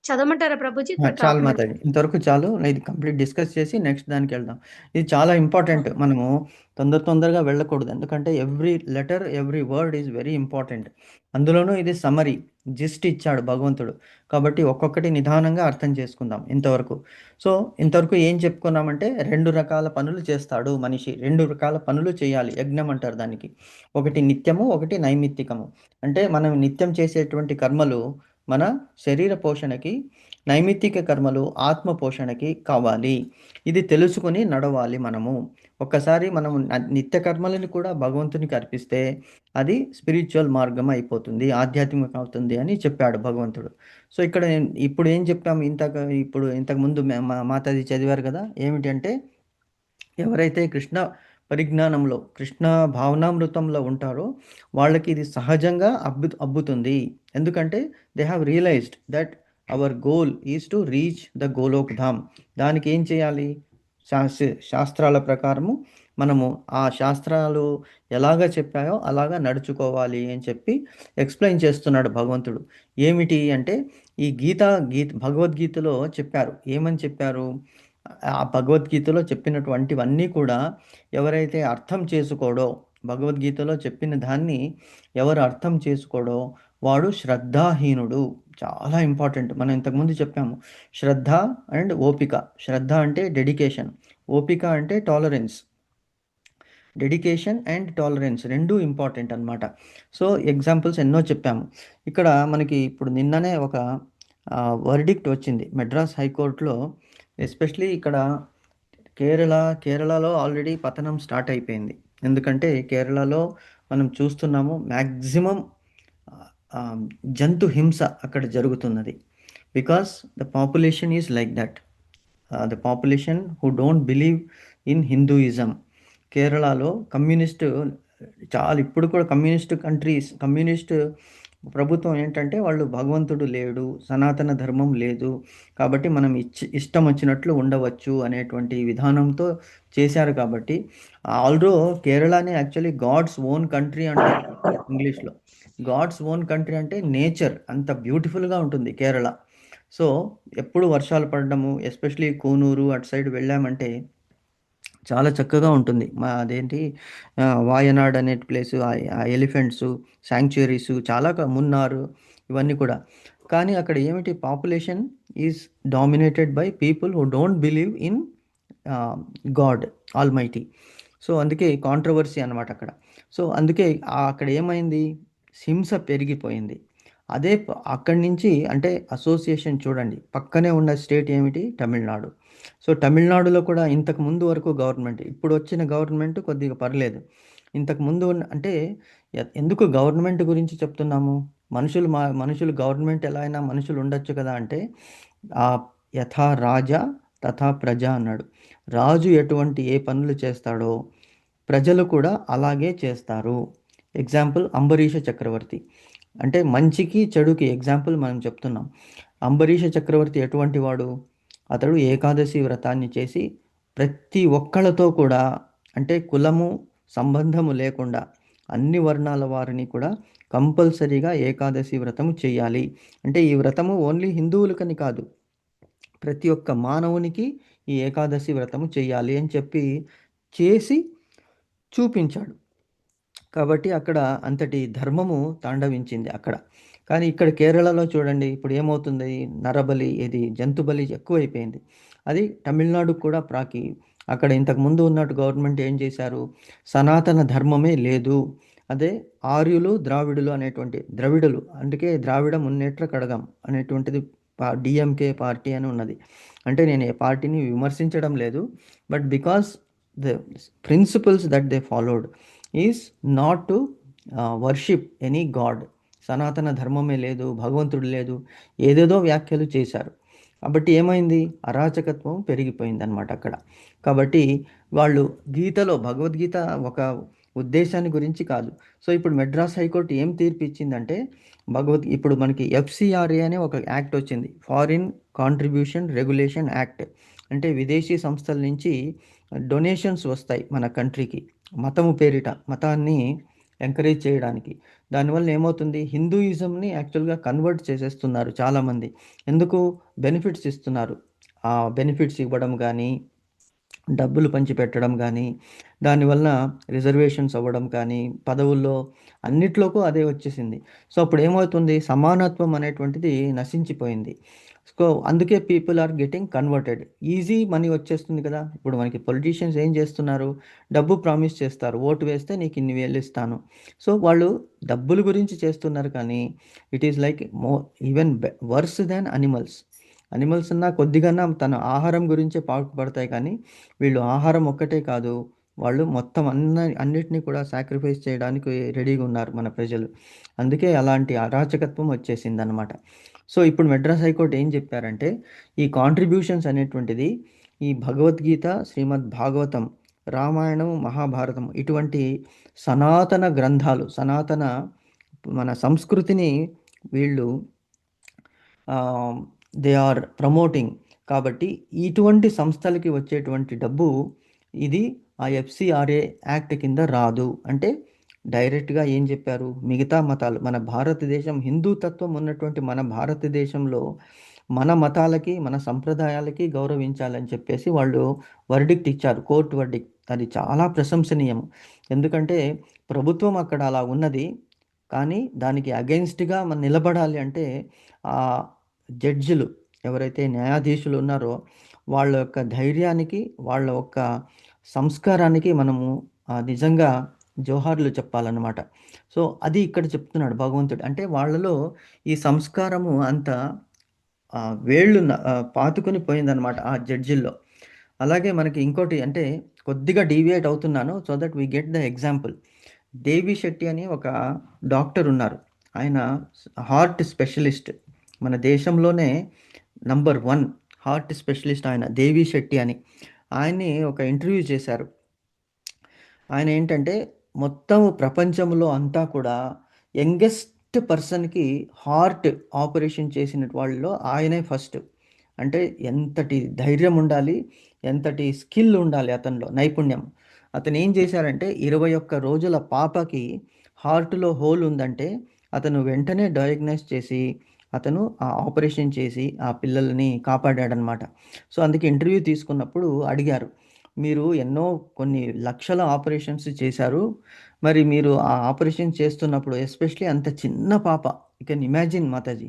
చదవమంటారా ప్రభుజీ? చాలు మాతాజీ, ఇంతవరకు చాలు. ఇది కంప్లీట్ డిస్కస్ చేసి నెక్స్ట్ దానికి వెళ్దాం. ఇది చాలా ఇంపార్టెంట్. మనము తొందరగా వెళ్ళకూడదు. ఎందుకంటే every letter, every word is very important. అందులోనూ ఇది సమరీ, జిస్ట్ ఇచ్చాడు భగవంతుడు. కాబట్టి ఒక్కొక్కటి నిదానంగా అర్థం చేసుకుందాం ఇంతవరకు. సో ఇంతవరకు ఏం చెప్పుకున్నామంటే 2 రకాల పనులు చేస్తాడు మనిషి. 2 రకాల పనులు చేయాలి. యజ్ఞం అంటారు దానికి. ఒకటి నిత్యము, ఒకటి నైమిత్తికము. అంటే మనం నిత్యం చేసేటువంటి కర్మలు మన శరీర పోషణకి, నైమిత్తిక కర్మలు ఆత్మ పోషణకి కావాలి. ఇది తెలుసుకొని నడవాలి మనము. ఒక్కసారి మనం నిత్య కర్మలను కూడా భగవంతునికి అర్పిస్తే అది స్పిరిచువల్ మార్గం అయిపోతుంది, ఆధ్యాత్మికం అవుతుంది అని చెప్పాడు భగవంతుడు. సో ఇక్కడ ఇప్పుడు ఏం చెప్పాము? ఇంతకు ముందు మాతాజీ చదివారు కదా, ఏమిటంటే ఎవరైతే కృష్ణ పరిజ్ఞానంలో, కృష్ణ భావనామృతంలో ఉంటారో వాళ్ళకి ఇది సహజంగా అబ్బుతుంది. ఎందుకంటే they have realised that our goal is to reach the Golok Dham. దానికి ఏం చేయాలి? శాస్త్రాల ప్రకారము మనము ఆ శాస్త్రాలు ఎలాగ చెప్పాయో అలాగా నడుచుకోవాలి అని చెప్పి ఎక్స్ప్లెయిన్ చేస్తున్నాడు భగవంతుడు. ఏమిటి అంటే ఈ భగవద్గీతలో చెప్పారు. ఏమని చెప్పారు? ఆ భగవద్గీతలో చెప్పినటువంటివన్నీ కూడా ఎవరైతే అర్థం చేసుకోడో, భగవద్గీతలో చెప్పిన దాన్ని ఎవరు అర్థం చేసుకోడో వాడు శ్రద్ధాహీనుడు. చాలా ఇంపార్టెంట్. మనం ఇంతకుముందు చెప్పాము, శ్రద్ధ అండ్ ఓపిక. శ్రద్ధ అంటే డెడికేషన్, ఓపిక అంటే టాలరెన్స్. డెడికేషన్ అండ్ టాలరెన్స్ రెండూ ఇంపార్టెంట్ అనమాట. సో ఎగ్జాంపుల్స్ ఎన్నో చెప్పాము. ఇక్కడ మనకి ఇప్పుడు నిన్ననే ఒక వర్డిక్ట్ వచ్చింది మెడ్రాస్ హైకోర్టులో. ఎస్పెషలీ ఇక్కడ కేరళలో ఆల్రెడీ పతనం స్టార్ట్ అయిపోయింది. ఎందుకంటే కేరళలో మనం చూస్తున్నాము మ్యాక్సిమం జంతు హింస అక్కడ జరుగుతున్నది. Because the population is like that. The population who don't believe in Hinduism. కేరళలో కమ్యూనిస్ట్ ఇప్పుడు కూడా కమ్యూనిస్ట్ ప్రభుత్వం ఏంటంటే వాళ్ళు భగవంతుడు లేడు, సనాతన ధర్మం లేదు, కాబట్టి మనం ఇష్టం వచ్చినట్లు ఉండవచ్చు అనేటువంటి విధానంతో చేశారు. కాబట్టి ఆల్దో కేరళని యాక్చువల్లీ గాడ్స్ ఓన్ కంట్రీ అంటారు ఇంగ్లీష్లో. గాడ్స్ ఓన్ కంట్రీ అంటే నేచర్ అంత బ్యూటిఫుల్గా ఉంటుంది కేరళ. సో ఎప్పుడు వర్షాలు పడడము, ఎస్పెషలీ కూనూరు అటు సైడ్ వెళ్ళామంటే చాలా చక్కగా ఉంటుంది. అదేంటి వాయనాడ్ అనే ప్లేసు, ఆ ఎలిఫెంట్స్ శాంక్చురీస్ చాలా మున్నార్ ఇవన్నీ కూడా. కానీ అక్కడ ఏమిటి, population is dominated by people who don't believe in God all mighty. So అందుకే కాంట్రవర్సీ అనమాట అక్కడ. సో అందుకే అక్కడ ఏమైంది, హింస పెరిగిపోయింది. అక్కడి నుంచి అంటే అసోసియేషన్ చూడండి, పక్కనే ఉన్న స్టేట్ ఏమిటి, తమిళనాడు. సో తమిళనాడులో కూడా ఇంతకు ముందు వరకు గవర్నమెంట్, ఇప్పుడు వచ్చిన గవర్నమెంట్ కొద్దిగా పర్లేదు. ఇంతకు ముందు అంటే ఎందుకు గవర్నమెంట్ గురించి చెప్తున్నాము, మనుషులు గవర్నమెంట్ ఎలా అయినా మనుషులు ఉండొచ్చు కదా అంటే, యథా రాజా తథా ప్రజ అన్నాడు. రాజు ఏ పనులు చేస్తాడో ప్రజలు కూడా అలాగే చేస్తారు. ఎగ్జాంపుల్ అంబరీష చక్రవర్తి, అంటే మంచికి చెడుకి ఎగ్జాంపుల్ మనం చెప్తున్నాం. అంబరీష చక్రవర్తి ఎటువంటి వాడు, అతడు ఏకాదశి వ్రతాన్ని చేసి ప్రతి ఒక్కళ్ళతో కూడా, అంటే కులము సంబంధము లేకుండా అన్ని వర్ణాల వారిని కూడా కంపల్సరీగా ఏకాదశి వ్రతము చేయాలి. అంటే ఈ వ్రతము ఓన్లీ హిందువులకని కాదు, ప్రతి ఒక్క మానవునికి ఈ ఏకాదశి వ్రతము చేయాలి అని చెప్పి చేసి చూపించాడు. కాబట్టి అక్కడ అంతటి ధర్మము తాండవించింది అక్కడ. కానీ ఇక్కడ కేరళలో చూడండి, ఇప్పుడు ఏమవుతుంది, నరబలి, జంతుబలి ఎక్కువైపోయింది. అది తమిళనాడుకు కూడా ప్రాకి. అక్కడ ఇంతకుముందు ఉన్నట్టు గవర్నమెంట్ ఏం చేశారు, సనాతన ధర్మమే లేదు, అదే ఆర్యులు ద్రావిడులు అనేటువంటి, ద్రవిడులు అందుకే ద్రావిడ మున్నేట్ర కడగం అనేటువంటిది డిఎంకే పార్టీ అని ఉన్నది. అంటే నేను ఏ పార్టీని విమర్శించడం లేదు, but because the principles that they followed is not to worship any god. సనాతన ధర్మమే లేదు, భగవంతుడు లేదు, ఏదేదో వ్యాఖ్యలు చేశారు. కాబట్టి ఏమైంది, అరాచకత్వం పెరిగిపోయింది అనమాట అక్కడ. కాబట్టి వాళ్ళు గీతలో, భగవద్గీత ఒక ఉద్దేశాన్ని గురించి కాదు. సో ఇప్పుడు మెడ్రాస్ హైకోర్టు ఏం తీర్పు ఇచ్చిందంటే, ఇప్పుడు మనకి FCRA అనే ఒక యాక్ట్ వచ్చింది, ఫారిన్ కాంట్రిబ్యూషన్ రెగ్యులేషన్ యాక్ట్. అంటే విదేశీ సంస్థల నుంచి డొనేషన్స్ వస్తాయి మన కంట్రీకి, మతము పేరిట, మతాన్ని ఎంకరేజ్ చేయడానికి. దానివల్ల ఏమవుతుంది, హిందూయిజంని యాక్చువల్గా కన్వర్ట్ చేసేస్తున్నారు చాలామంది. ఎందుకు, బెనిఫిట్స్ ఇస్తున్నారు. ఆ బెనిఫిట్స్ ఇవ్వడం కానీ, డబ్బులు పంచిపెట్టడం కానీ, దానివల్ల రిజర్వేషన్స్ అవ్వడం కానీ, పదవుల్లో అన్నిట్లోకి అదే వచ్చేసింది. సో అప్పుడు ఏమవుతుంది, సమానత్వం అనేటువంటిది నశించిపోయింది. సో అందుకే people are getting converted, easy money వచ్చేస్తుంది కదా. ఇప్పుడు మనకి పొలిటీషియన్స్ ఏం చేస్తున్నారు, డబ్బు ప్రామిస్ చేస్తారు, ఓటు వేస్తే నీకు ఇన్ని వేలు ఇస్తాను. సో వాళ్ళు డబ్బుల గురించి చేస్తున్నారు, కానీ it is like even worse than animals. Animals అన్నా కొద్దిగా తన ఆహారం గురించే పాటుపడతాయి, కానీ వీళ్ళు ఆహారం ఒక్కటే కాదు, వాళ్ళు మొత్తం అన్నిటినీ కూడా సాక్రిఫైస్ చేయడానికి రెడీగా ఉన్నారు మన ప్రజలు. అందుకే అలాంటి అరాచకత్వం వచ్చేసింది అనమాట. సో ఇప్పుడు మెడ్రాస్ హైకోర్టు ఏం చెప్పారంటే, ఈ కాంట్రిబ్యూషన్స్ అనేటువంటిది ఈ భగవద్గీత, శ్రీమద్ భాగవతం, రామాయణం, మహాభారతం ఇటువంటి సనాతన గ్రంథాలు, సనాతన మన సంస్కృతిని వీళ్ళు దే ఆర్ ప్రమోటింగ్. కాబట్టి ఇటువంటి సంస్థలకి వచ్చేటువంటి డబ్బు ఇది ఆ FCRA యాక్ట్ కింద రాదు. అంటే డైరెక్ట్గా ఏం చెప్పారు, మిగతా మతాలు, మన భారతదేశం హిందూతత్వం ఉన్నటువంటి మన భారతదేశంలో మన మతాలకి, మన సంప్రదాయాలకి గౌరవించాలని చెప్పేసి వాళ్ళు వర్డిక్ట్ ఇచ్చారు, కోర్టు వర్డిక్ట్. అది చాలా ప్రశంసనీయం. ఎందుకంటే ప్రభుత్వం అక్కడ అలా ఉన్నది, కానీ దానికి అగెయిన్స్ట్గా మనం నిలబడాలి అంటే ఆ జడ్జిలు ఎవరైతే న్యాయాధీశులు ఉన్నారో వాళ్ళ యొక్క ధైర్యానికి, వాళ్ళ యొక్క సంస్కారానికి మనము నిజంగా జోహార్లు చెప్పాలన్నమాట. సో అది ఇక్కడ చెప్తున్నాడు భగవంతుడు. అంటే వాళ్ళలో ఈ సంస్కారము అంత వేళ్ళు పాతుకొని పోయిందనమాట ఆ జడ్జిల్లో. అలాగే మనకి ఇంకోటి, అంటే కొద్దిగా డీవియేట్ అవుతున్నాను so that we get the example. Devi Shetty అని ఒక డాక్టర్ ఉన్నారు, ఆయన హార్ట్ స్పెషలిస్ట్, మన దేశంలోనే నంబర్ 1 హార్ట్ స్పెషలిస్ట్ ఆయన, దేవి శెట్టి అని. ఆయన్ని ఒక ఇంటర్వ్యూ చేశారు. ఆయన ఏంటంటే మొత్తం ప్రపంచంలో అంతా కూడా యంగెస్ట్ ఫస్ట్ పర్సన్‌కి హార్ట్ ఆపరేషన్ చేసిన వాళ్ళలో ఆయనే ఫస్ట్. అంటే ఎంతటి ధైర్యం ఉండాలి, ఎంతటి స్కిల్ ఉండాలి అతనిలో, నైపుణ్యం. అతనేం చేశారంటే 21 రోజుల పాపకి హార్ట్‌లో హోల్ ఉందంటే అతను వెంటనే డయాగ్నోస్ చేసి, అతను ఆ ఆపరేషన్ చేసి ఆ పిల్లల్ని కాపాడాడనమాట. సో, అందుకే ఇంటర్వ్యూ తీసుకున్నప్పుడు అడిగారు. మీరు ఎన్నో కొన్ని లక్షల ఆపరేషన్స్ చేశారు. మరి మీరు ఆ ఆపరేషన్ చేస్తున్నప్పుడు ఎస్పెషల్లీ అంత చిన్న పాప, యూ కెన్ ఇమాజిన్ మాతాజీ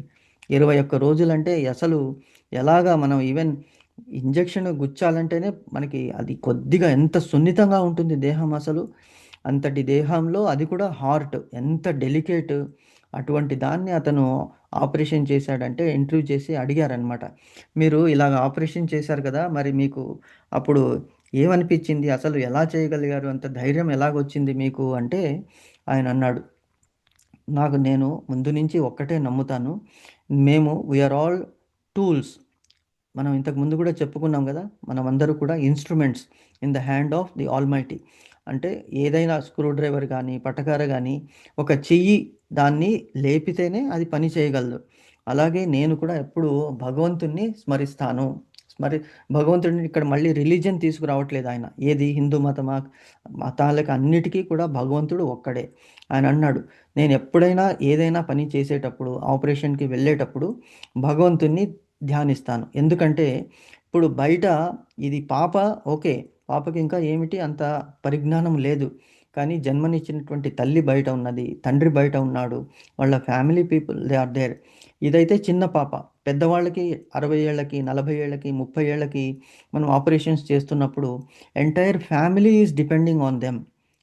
21 రోజులంటే అసలు ఎలాగా మనం ఈవెన్ ఇంజెక్షన్ గుచ్చాలంటేనే మనకి అది కొద్దిగా ఎంత సున్నితంగా ఉంటుంది దేహం అసలు. అంతటి దేహంలో అది కూడా హార్ట్ ఎంత డెలికేట్. అటువంటి దాన్ని అతను ఆపరేషన్ చేశాడంటే ఇంటర్వ్యూ చేసి అడిగారనమాట. మీరు ఇలాగ ఆపరేషన్ చేశారు కదా! మరి మీకు అప్పుడు ఏమనిపించింది? అసలు ఎలా చేయగలిగారు? అంత ధైర్యం ఎలాగొచ్చింది మీకు? అంటే ఆయన అన్నాడు, నేను ముందు నుంచి ఒక్కటే నమ్ముతాను. We are all tools. మనం ఇంతకు ముందు కూడా చెప్పుకున్నాం కదా! మనమందరూ కూడా instruments in the hand of the almighty. అంటే ఏదైనా స్క్రూ డ్రైవర్ గానీ, పటకార గానీ, ఒక చెయ్యి దాన్ని లేపితేనే అది పని చేయగలదు. అలాగే నేను కూడా ఎప్పుడూ భగవంతుడిని స్మరిస్తాను. భగవంతుడిని ఇక్కడ మళ్ళీ రిలీజియన్ తీసుకురావట్లేదు ఆయన. ఏది హిందూ మతమా, మతాలకు అన్నిటికీ కూడా భగవంతుడు ఒక్కడే. ఆయన అన్నాడు, నేను ఎప్పుడైనా ఏదైనా పని చేసేటప్పుడు, ఆపరేషన్‌కి వెళ్ళేటప్పుడు భగవంతుడిని ధ్యానిస్తాను. ఎందుకంటే ఇప్పుడు బయట ఇది పాప ఓకే. పాపకి ఇంకా ఏమిటి అంత పరిజ్ఞానం లేదు. కానీ జన్మనిచ్చినటువంటి తల్లి బయట ఉన్నది. తండ్రి బయట ఉన్నాడు. వాళ్ళ family people they are there. ఇదైతే చిన్న పాప. పెద్దవాళ్ళకి 60 ఏళ్ళకి, 40 ఏళ్ళకి, 30 ఏళ్ళకి మనం ఆపరేషన్స్ చేస్తున్నప్పుడు entire family is depending on them.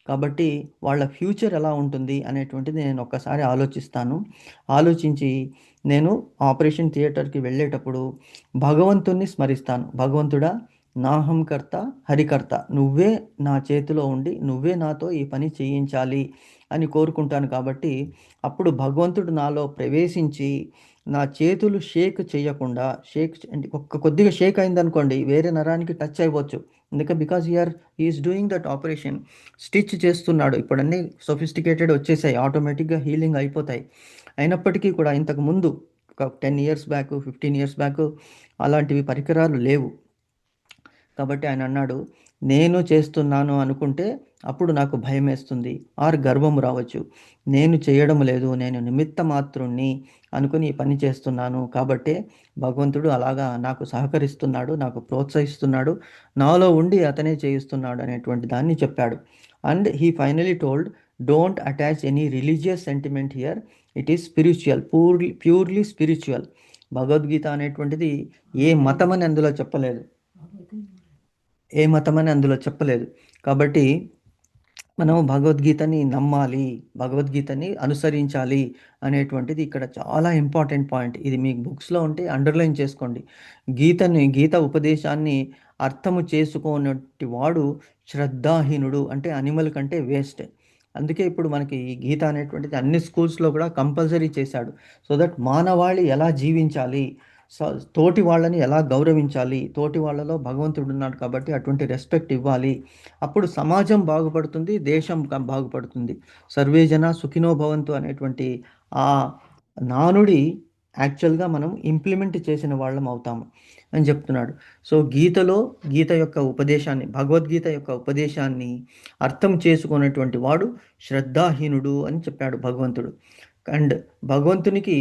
కాబట్టి వాళ్ళ ఫ్యూచర్ ఎలా ఉంటుంది అనేటువంటిది నేను ఒక్కసారి ఆలోచిస్తాను. ఆలోచించి నేను ఆపరేషన్ థియేటర్‌కి వెళ్ళేటప్పుడు భగవంతుడిని స్మరిస్తాను. భగవంతుడా, నాహం కర్త, హరికర్త. నువ్వే నా చేతిలో ఉండి, నువ్వే నాతో ఈ పని చేయించాలి అని కోరుకుంటాను కాబట్టి, అప్పుడు భగవంతుడు నాలో ప్రవేశించి, నా చేతులు షేక్ చేయకుండా, అంటే కొద్దిగా షేక్ అయిందనుకోండి, వేరే నరానికి టచ్ అవ్వచ్చు. Because he is doing that operation. Stitch చేస్తున్నాడు. ఇప్పుడన్నీ సొఫిస్టికేటెడ్ వచ్చేసాయి. ఆటోమేటిక్‌గా హీలింగ్ అయిపోతాయి. అయినప్పటికీ కూడా ఇంతకుముందు ఒక 10 ఇయర్స్ బ్యాక్, 15 ఇయర్స్ బ్యాక్ అలాంటివి పరికరాలు లేవు. కాబట్టి ఆయన అన్నాడు, నేను చేస్తున్నాను అనుకుంటే అప్పుడు నాకు భయమేస్తుంది ఆర్ గర్వం రావచ్చు. నేను చేయడం లేదు, నేను నిమిత్త మాత్రుణ్ణి అనుకుని ఈ పని చేస్తున్నాను. కాబట్టే భగవంతుడు అలాగా నాకు సహకరిస్తున్నాడు, నాకు ప్రోత్సహిస్తున్నాడు, నాలో ఉండి అతనే చేయిస్తున్నాడు అనేటువంటి దాన్ని చెప్పాడు. And he finally told, don't attach any religious sentiment here, it is spiritual, purely spiritual. Bhagavad Gita అనేటువంటిది ఏ మతం అని అందులో చెప్పలేదు. కాబట్టి మనం భగవద్గీతని నమ్మాలి, భగవద్గీతని అనుసరించాలి అనేటువంటిది ఇక్కడ చాలా ఇంపార్టెంట్ పాయింట్. ఇది మీకు బుక్స్‌లో ఉంటే అండర్‌లైన్ చేసుకోండి. గీత ఉపదేశాన్ని అర్థము చేసుకోనట్టి వాడు శ్రద్ధాహీనుడు, అంటే అనిమల్ కంటే వేస్ట్. అందుకే ఇప్పుడు మనకి ఈ గీత అనేటువంటిది అన్ని స్కూల్స్‌లో కూడా కంపల్సరీ చేశాడు. సో దట్ మానవాళి ఎలా జీవించాలి, తోటి వాళ్ళని ఎలా గౌరవించాలి, తోటి వాళ్ళలో భగవంతుడు ఉన్నాడు కాబట్టి అటువంటి రెస్పెక్ట్ ఇవ్వాలి. అప్పుడు సమాజం బాగుపడుతుంది, దేశం బాగుపడుతుంది. సర్వే జన సుఖినో భవంతు అనేటువంటి ఆ నానుడి యాక్చువల్గా మనం ఇంప్లిమెంట్ చేసిన వాళ్ళం అవుతాము అని చెప్తున్నాడు. సో గీత యొక్క ఉపదేశాన్ని, భగవద్గీత యొక్క ఉపదేశాన్ని అర్థం చేసుకున్నటువంటి వాడు శ్రద్ధాహీనుడు అని చెప్పాడు భగవంతుడు. అండ్ భగవంతునికి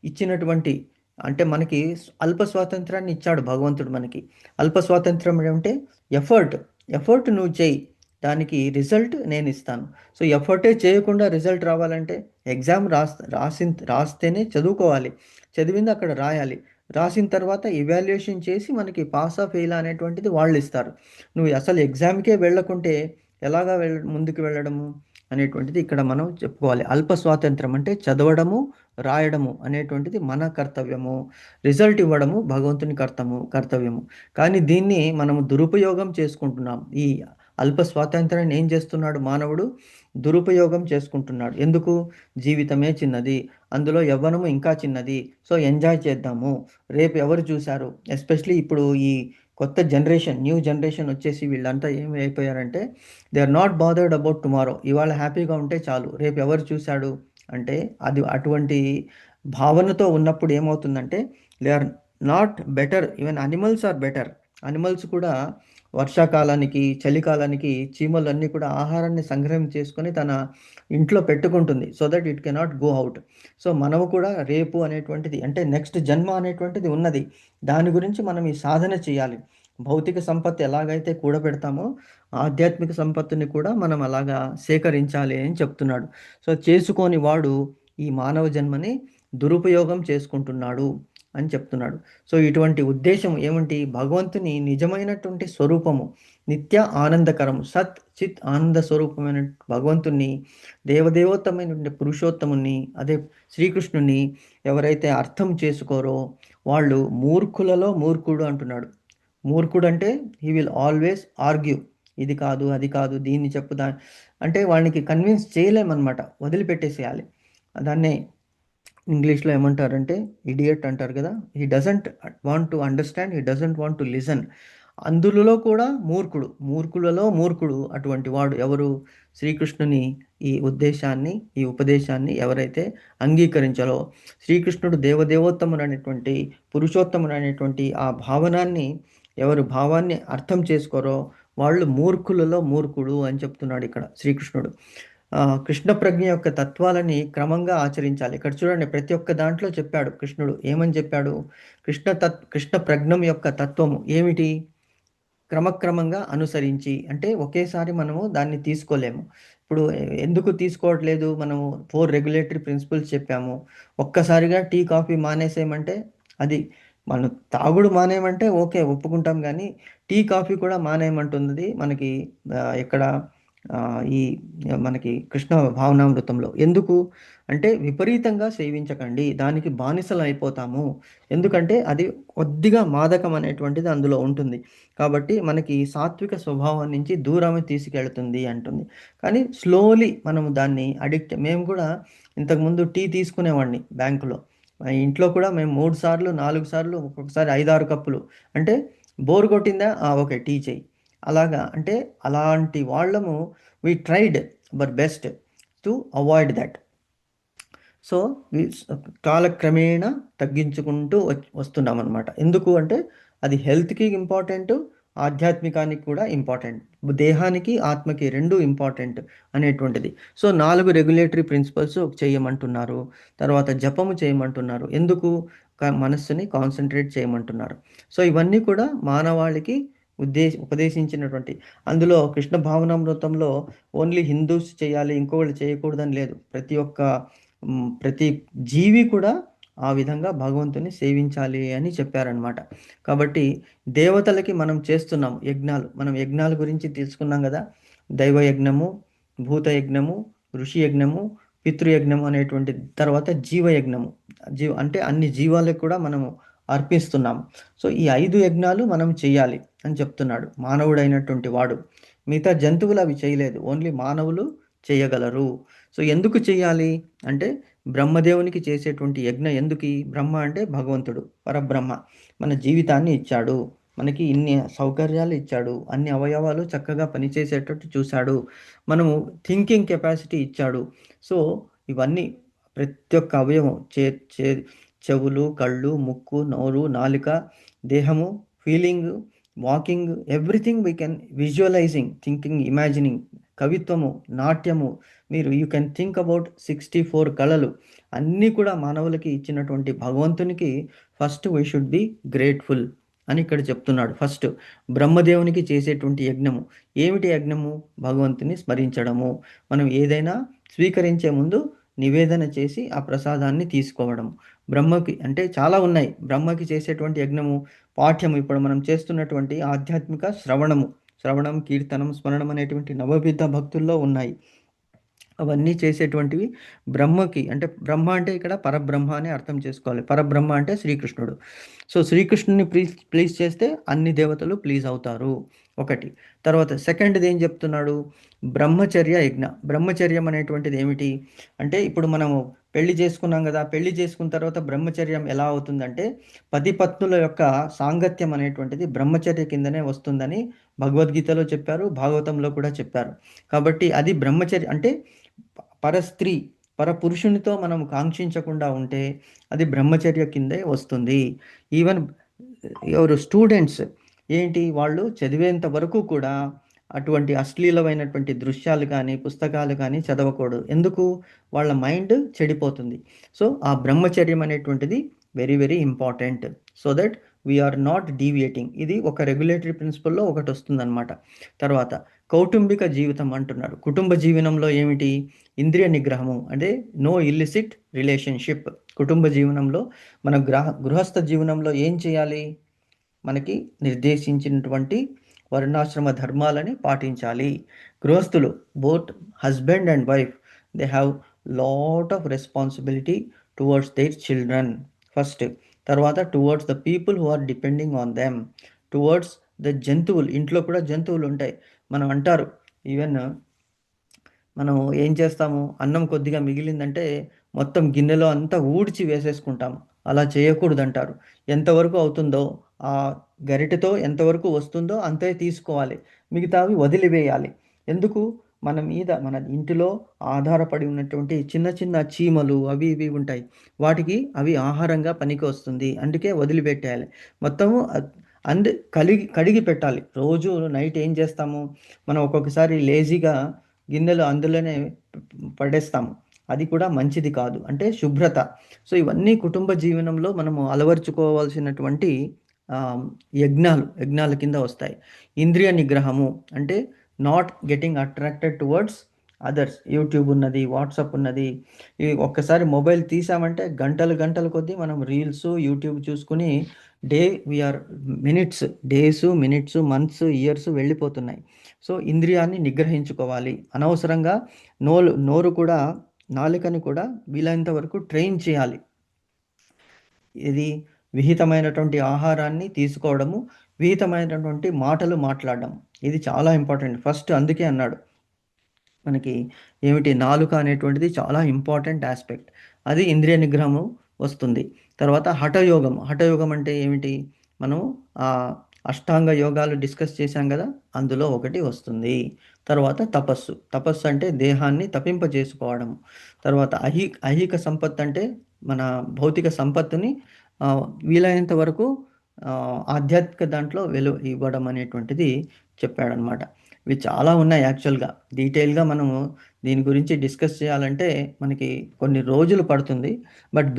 ఇచ్చినటువంటి, అంటే మనకి అల్ప స్వాతంత్రాన్ని ఇచ్చాడు భగవంతుడు మనకి. అల్ప స్వాతంత్రం అంటే ఎఫర్ట్ నువ్వు చేయి, దానికి రిజల్ట్ నేను ఇస్తాను. సో ఎఫర్టే చేయకుండా రిజల్ట్ రావాలంటే ఎగ్జామ్ రాస్తేనే చదువుకోవాలి, చదివింది అక్కడ రాయాలి, రాసిన తర్వాత ఇవాల్యుయేషన్ చేసి మనకి పాస్ ఫెయిల్ అనేటువంటిది వాళ్ళు ఇస్తారు. నువ్వు అసలు ఎగ్జామ్కే వెళ్ళకుంటే ఎలాగా ముందుకు వెళ్ళడము అనేటువంటిది ఇక్కడ మనం చెప్పుకోవాలి. అల్ప స్వాతంత్రం అంటే చదవడము, రాయడము అనేటువంటిది మన కర్తవ్యము, రిజల్ట్ ఇవ్వడము భగవంతుని కర్తవ్యము. కానీ దీన్ని మనము దురుపయోగం చేసుకుంటున్నాం. ఈ అల్ప స్వాతంత్రాన్ని ఏం చేస్తున్నాడు మానవుడు? దురుపయోగం చేసుకుంటున్నాడు. ఎందుకు? జీవితమే చిన్నది, అందులో యవ్వనము ఇంకా చిన్నది, సో ఎంజాయ్ చేద్దాము, రేపు ఎవరు చూశారు. ఎస్పెషలీ ఇప్పుడు ఈ కొత్త న్యూ జనరేషన్ వచ్చేసి వీళ్ళంతా ఏమి అయిపోయారంటే they are not bothered about tomorrow. ఇవాళ హ్యాపీగా ఉంటే చాలు, రేపు ఎవరు చూశాడు అంటే అది అటువంటి భావనతో ఉన్నప్పుడు ఏమవుతుందంటే they are not better, even animals are better. Animals కూడా వర్షాకాలానికి చలికాలానికి చీమలన్నీ కూడా ఆహారాన్ని సంగ్రహం చేసుకొని తన ఇంట్లో పెట్టుకుంటుంది, so that it cannot go out. So మనము కూడా రేపు అనేటువంటిది అంటే నెక్స్ట్ జన్మ అనేటువంటిది ఉన్నది, దాని గురించి మనం ఈ సాధన చేయాలి. భౌతిక సంపత్తి ఎలాగైతే కూడబెడతామో ఆధ్యాత్మిక సంపత్తిని కూడా మనం అలాగా సేకరించాలి అని చెప్తున్నాడు. సో చేసుకొని వాడు ఈ మానవ జన్మని దురుపయోగం చేసుకుంటున్నాడు అని చెప్తున్నాడు. సో ఇటువంటి ఉద్దేశం ఏమిటి? భగవంతుని నిజమైనటువంటి స్వరూపము, నిత్య ఆనందకరము, సత్ చిత్ ఆనంద స్వరూపమైన భగవంతుని, దేవదేవోత్తమైన పురుషోత్తముని, అదే శ్రీకృష్ణుని ఎవరైతే అర్థం చేసుకోరో వాళ్ళు మూర్ఖులలో మూర్ఖుడు అంటున్నాడు. మూర్ఖుడు అంటే హీ విల్ ఆల్వేస్ ఆర్గ్యూ, ఇది కాదు అది కాదు దీన్ని చెప్పు అంటే వాడికి కన్విన్స్ చేయలేమన్నమాట, వదిలిపెట్టేసేయాలి. దాన్నే ఇంగ్లీష్లో ఏమంటారంటే ఇడియట్ అంటారు కదా. He doesn't want to understand, he doesn't want to listen. అందులో కూడా మూర్ఖుడు, మూర్ఖులలో మూర్ఖుడు అటువంటి వాడు ఎవరు? శ్రీకృష్ణుని ఈ ఉద్దేశాన్ని, ఈ ఉపదేశాన్ని ఎవరైతే అంగీకరించాలో, శ్రీకృష్ణుడు దేవదేవోత్తముడు అనేటువంటి పురుషోత్తముడు అనేటువంటి ఆ భావనాన్ని ఎవరు భావాన్ని అర్థం చేసుకోరో వాళ్ళు మూర్ఖులలో మూర్ఖుడు అని చెప్తున్నాడు ఇక్కడ శ్రీకృష్ణుడు. కృష్ణ ప్రజ్ఞ యొక్క తత్వాలని క్రమంగా ఆచరించాలి. ఇక్కడ చూడండి, ప్రతి ఒక్క దాంట్లో చెప్పాడు కృష్ణుడు. ఏమని చెప్పాడు? కృష్ణ ప్రజ్ఞం యొక్క తత్వము ఏమిటి? క్రమక్రమంగా అనుసరించి, అంటే ఒకేసారి మనము దాన్ని తీసుకోలేము. ఇప్పుడు ఎందుకు తీసుకోవట్లేదు? మనము 4 రెగ్యులేటరీ ప్రిన్సిపల్స్ చెప్పాము. ఒక్కసారిగా టీ కాఫీ మానేసేయమంటే, అది మనం తాగుడు మానేయమంటే ఓకే ఒప్పుకుంటాం, కానీ టీ కాఫీ కూడా మానేయమంటున్నది మనకి ఇక్కడ ఈ మనకి కృష్ణ భావనామృతంలో. ఎందుకు అంటే విపరీతంగా సేవించకండి, దానికి బానిసలు అయిపోతాము. ఎందుకంటే అది కొద్దిగా మాదకం అనేటువంటిది అందులో ఉంటుంది, కాబట్టి మనకి సాత్విక స్వభావం నుంచి దూరమే తీసుకెళ్తుంది అంటుంది. కానీ స్లోలీ మనం దాన్ని అడిక్ట్. మేము కూడా ఇంతకుముందు టీ తీసుకునేవాడిని బ్యాంకులో, ఇంట్లో కూడా మేము 3 సార్లు 4 సార్లు ఒక్కొక్కసారి 5-6 కప్పులు. అంటే బోర్ కొట్టిందా ఓకే టీ చేయి, అలాగా. అంటే అలాంటి వాళ్ళము we tried our best to avoid that. So కాలక్రమేణ తగ్గించుకుంటూ వస్తున్నాం అనమాట. ఎందుకు అంటే అది హెల్త్కి ఇంపార్టెంట్, ఆధ్యాత్మికానికి కూడా ఇంపార్టెంట్, దేహానికి ఆత్మకి 2 ఇంపార్టెంట్ అనేటువంటిది. సో 4 రెగ్యులేటరీ ప్రిన్సిపల్స్ చేయమంటున్నారు, తర్వాత జపము చేయమంటున్నారు. ఎందుకు? మనస్సుని కాన్సన్ట్రేట్ చేయమంటున్నారు. సో ఇవన్నీ కూడా మానవాళికి ఉపదేశించినటువంటి. అందులో కృష్ణ భావనామృతంలో ఓన్లీ హిందూస్ చేయాలి, ఇంకొకళ్ళు చేయకూడదని లేదు. ప్రతి జీవి కూడా ఆ విధంగా భగవంతుని సేవించాలి అని చెప్పారనమాట. కాబట్టి దేవతలకి మనం చేస్తున్నాం యజ్ఞాలు. మనం యజ్ఞాల గురించి తెలుసుకున్నాం కదా. దైవ యజ్ఞము, భూత యజ్ఞము, ఋషి యజ్ఞము, పితృయజ్ఞము అనేటువంటి, తర్వాత జీవయజ్ఞము. అంటే అన్ని జీవాలకు కూడా మనము అర్పిస్తున్నాము. సో ఈ 5 యజ్ఞాలు మనం చేయాలి అని చెప్తున్నాడు మానవుడైనటువంటి వాడు. మిగతా జంతువులు అవి చేయలేదు, ఓన్లీ మానవులు చేయగలరు. సో ఎందుకు చేయాలి అంటే బ్రహ్మదేవునికి చేసేటువంటి యజ్ఞ ఎందుకు? బ్రహ్మ అంటే భగవంతుడు, పరబ్రహ్మ మన జీవితాన్ని ఇచ్చాడు, మనకి ఇన్ని సౌకర్యాలు ఇచ్చాడు, అన్ని అవయవాలు చక్కగా పనిచేసేటట్టు చూశాడు, మనము థింకింగ్ కెపాసిటీ ఇచ్చాడు. సో ఇవన్నీ ప్రతి ఒక్క అవయవం, చెవులు, కళ్ళు, ముక్కు, నోరు, నాలుక, దేహము, feeling, walking, everything we can visualising, thinking, imagining, కవిత్వము, నాట్యము, మీరు యూ కెన్ థింక్ అబౌట్ 64 కళలు అన్నీ కూడా మానవులకి ఇచ్చినటువంటి భగవంతునికి first we should be grateful అని ఇక్కడ చెప్తున్నాడు. ఫస్ట్ బ్రహ్మదేవునికి చేసేటువంటి యజ్ఞము ఏమిటి? యజ్ఞము భగవంతుని స్మరించడము. మనం ఏదైనా స్వీకరించే ముందు నివేదన చేసి ఆ ప్రసాదాన్ని తీసుకోవడం. బ్రహ్మకి అంటే చాలా ఉన్నాయి. బ్రహ్మకి చేసేటువంటి యజ్ఞము పాఠ్యము, ఇప్పుడు మనం చేస్తున్నటువంటి ఆధ్యాత్మిక శ్రవణం, కీర్తనం, స్మరణం అనేటువంటి నవవిధ భక్తుల్లో ఉన్నాయి. అవన్నీ చేసేటువంటివి బ్రహ్మకి. అంటే బ్రహ్మ అంటే ఇక్కడ పరబ్రహ్మ అని అర్థం చేసుకోవాలి. పరబ్రహ్మ అంటే శ్రీకృష్ణుడు. సో శ్రీకృష్ణుని ప్లీజ్ చేస్తే అన్ని దేవతలు ప్లీజ్ అవుతారు, ఒకటి. తర్వాత సెకండ్ది ఏం చెప్తున్నాడు? బ్రహ్మచర్య యజ్ఞ. బ్రహ్మచర్యం అనేటువంటిది ఏమిటి అంటే, ఇప్పుడు మనము పెళ్లి చేసుకున్నాం కదా, పెళ్లి చేసుకున్న తర్వాత బ్రహ్మచర్యం ఎలా అవుతుందంటే 10 పత్నుల యొక్క సాంగత్యం అనేటువంటిది బ్రహ్మచర్య కిందనే వస్తుందని భగవద్గీతలో చెప్పారు, భాగవతంలో కూడా చెప్పారు. కాబట్టి అది బ్రహ్మచర్య అంటే పరస్త్రీ, పరపురుషునితో మనం కాంక్షించకుండా ఉంటే అది బ్రహ్మచర్య కిందే వస్తుంది. ఈవెన్ ఎవరు స్టూడెంట్స్ ఏంటి వాళ్ళు చదివేంత వరకు కూడా అటువంటి అశ్లీలమైనటువంటి దృశ్యాలు కానీ పుస్తకాలు కానీ చదవకూడదు. ఎందుకు? వాళ్ళ మైండ్ చెడిపోతుంది. సో ఆ బ్రహ్మచర్యం అనేటువంటిది very very important. So that we are not deviating. ఇది ఒక రెగ్యులేటరీ ప్రిన్సిపల్లో ఒకటి వస్తుందన్నమాట. తర్వాత కౌటుంబిక జీవితం అంటున్నారు. కుటుంబ జీవనంలో ఏమిటి? ఇంద్రియ నిగ్రహము అంటే నో ఇల్లిసిట్ రిలేషన్షిప్. కుటుంబ జీవనంలో మన గృహస్థ జీవనంలో ఏం చేయాలి? మనకి నిర్దేశించినటువంటి వర్ణాశ్రమ ధర్మాలని పాటించాలి. గృహస్థులు both husband and wife they have lot of responsibility towards their children first. తర్వాత towards the people who are depending on them, towards the జంతువులు. ఇంట్లో కూడా జంతువులు ఉంటాయి. మనం అంటారు ఈవెన్ మనం ఏం చేస్తాము, అన్నం కొద్దిగా మిగిలిందంటే మొత్తం గిన్నెలో అంతా ఊడ్చి వేసేసుకుంటాము. అలా చేయకూడదు అంటారు. ఎంతవరకు అవుతుందో ఆ గరిటెతో ఎంతవరకు వస్తుందో అంతే తీసుకోవాలి, మిగతావి వదిలివేయాలి. ఎందుకు? మన మీద మన ఇంటిలో ఆధారపడి ఉన్నటువంటి చిన్న చిన్న చీమలు అవి ఇవి ఉంటాయి, వాటికి అవి ఆహారంగా పనికి వస్తుంది, అందుకే వదిలిపెట్టేయాలి. మొత్తము కడిగి పెట్టాలి. రోజు నైట్ ఏం చేస్తాము మనం, ఒక్కొక్కసారి లేజీగా గిన్నెలు అందులోనే పడేస్తాము. అది కూడా మంచిది కాదు. అంటే శుభ్రత. సో ఇవన్నీ కుటుంబ జీవనంలో మనము అలవర్చుకోవాల్సినటువంటి యజ్ఞాల కింద వస్తాయి. ఇంద్రియ నిగ్రహము అంటే not getting attracted towards others. YouTube ఉన్నది, వాట్సాప్ ఉన్నది. ఈ ఒక్కసారి మొబైల్ తీసామంటే గంటల కొద్దీ మనం రీల్స్ యూట్యూబ్ చూసుకుని డేస్ మినిట్స్ మంత్స్ ఇయర్స్ వెళ్ళిపోతున్నాయి. సో ఇంద్రియాన్ని నిగ్రహించుకోవాలి. అనవసరంగా నోరు కూడా, నాలుకని కూడా వీలైనంత వరకు ట్రైన్ చేయాలి. ఇది విహితమైనటువంటి ఆహారాన్ని తీసుకోవడము, విహితమైనటువంటి మాటలు మాట్లాడడం, ఇది చాలా ఇంపార్టెంట్. ఫస్ట్ అందుకే అన్నాడు మనకి ఏమిటి, నాలుక అనేటువంటిది చాలా ఇంపార్టెంట్ ఆస్పెక్ట్. అది ఇంద్రియ నిగ్రహము వస్తుంది. తర్వాత హఠయోగం అంటే ఏమిటి? మనం అష్టాంగ యోగాలు డిస్కస్ చేశాం కదా, అందులో ఒకటి వస్తుంది. తర్వాత తపస్సు అంటే దేహాన్ని తప్పింపజేసుకోవడం. తర్వాత ఐహిక సంపత్తు అంటే మన భౌతిక సంపత్తుని వీలైనంత వరకు ఆధ్యాత్మిక దాంట్లో ఇవ్వడం అనేటువంటిది చెప్పాడనమాట. ఇవి చాలా ఉన్నాయి. యాక్చువల్గా డీటెయిల్గా మనము దీని గురించి డిస్కస్ చేయాలంటే మనకి కొన్ని రోజులు పడుతుంది. బట్